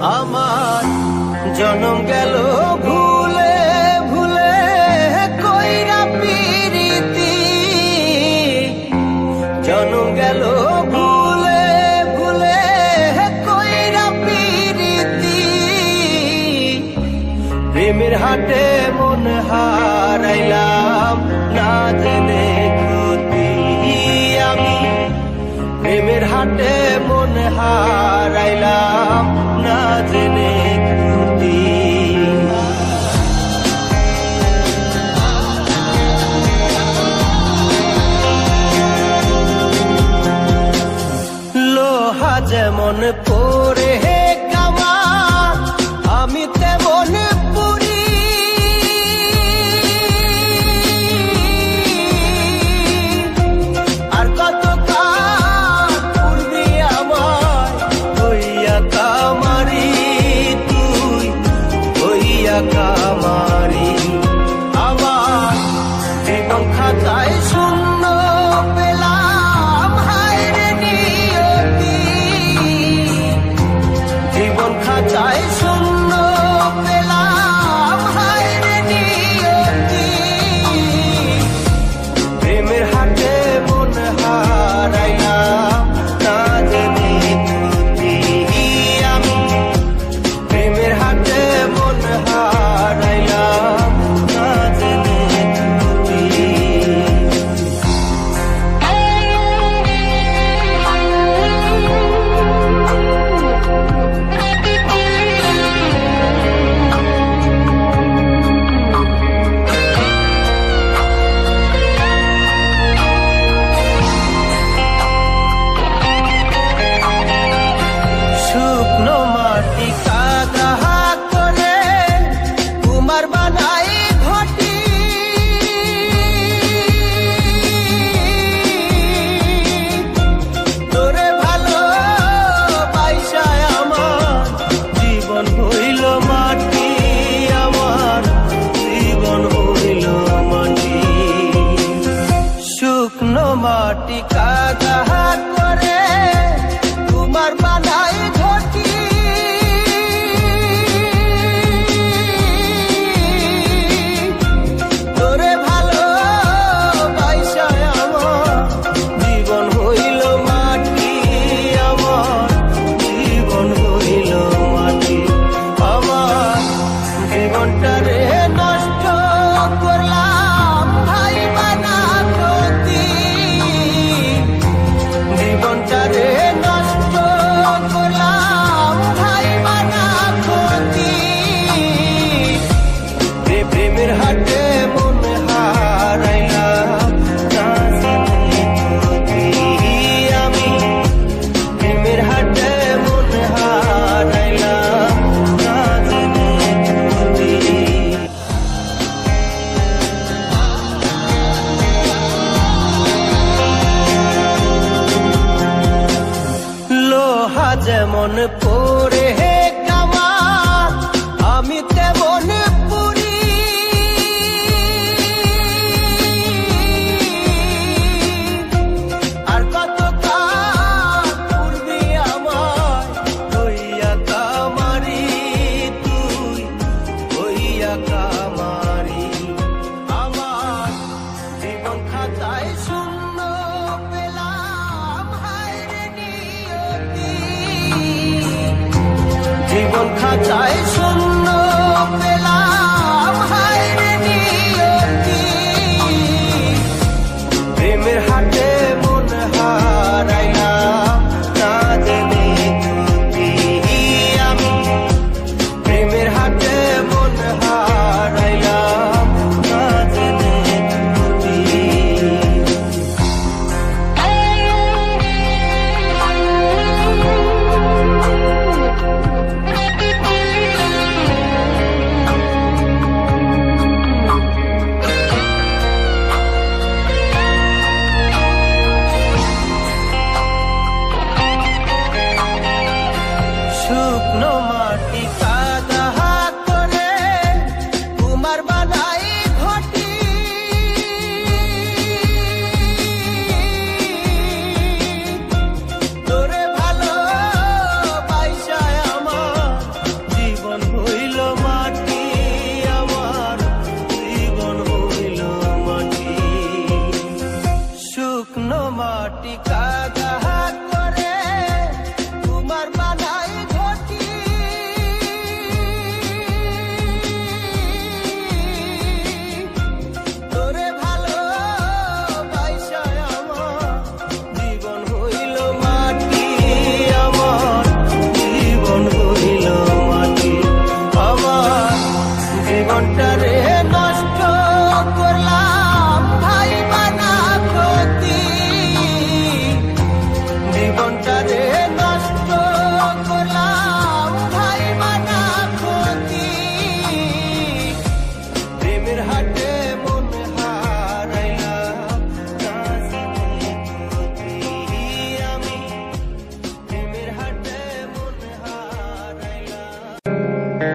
আমার জনম গেল ভুলে ভুলে কইরা পিরিতি, জনম গেল ভুলে ভুলে কইরা পিরিতি। প্রেমের হাটে মন হারাইলাম না জেনে ক্ষতি আমি, প্রেমের হাটে মন হারাইলাম না জেনে ক্ষতি। লোহা যেমন পরে হে কামা, আমি তেমন পুরি। আর কত কাল পূর্বে আমার হইয়া কামারি, তুই হইয়া কামারি। আমার জীবন খাতায় শূন্য পেলাম হায়রে নিয়তি, জীবন খাতায় শূন্য পেলাম হায়রে নিয়তি। প্রেমের হাটে মন হারাইলাম না জেনে ক্ষতি আমি, প্রেমের হাটে মন হারাইলাম না জেনে ক্ষতি। শুকনো মাটি কাদা করে কুমার বানাই ঘটি, তোরে ভালো পাইসায় আমার জীবন হইল মাটি, আমার জীবন হইল মাটি। শুকনো মাটি কাদা করে কুমার বানাই ঘটি, তোরে ভালো পাইসায় আমার জীবন হইল মাটি, আমার জীবন হইল মাটি। আমার জীবনটারে নষ্ট করলাম ভাই বানা ক্ষতি, জীবনটারে নষ্ট করলাম ভাই বানা ক্ষতি। প্রেমের হাটে মন হারাইলাম না জেনে ক্ষতি আমি, প্রেমের হাটে মন হারাইলাম না জেনে ক্ষতি। লোহা যেমন পরে হে কামা, আমি তেমন পুরি। আর কত কাল পূর্বে আমার হইয়া কামারি, তুই হইয়া কামারি। আমার জীবন খাতায় শূন্য পেলাম হায়রে নিয়তি, জীবন খাতায় শূন্য পেলাম হায়রে নিয়তি। প্রেমের হাটে মন হারাইলাম না জেনে ক্ষতি আমি, প্রেমের হাটে মন হারাইলাম না জেনে ক্ষতি। শুকনো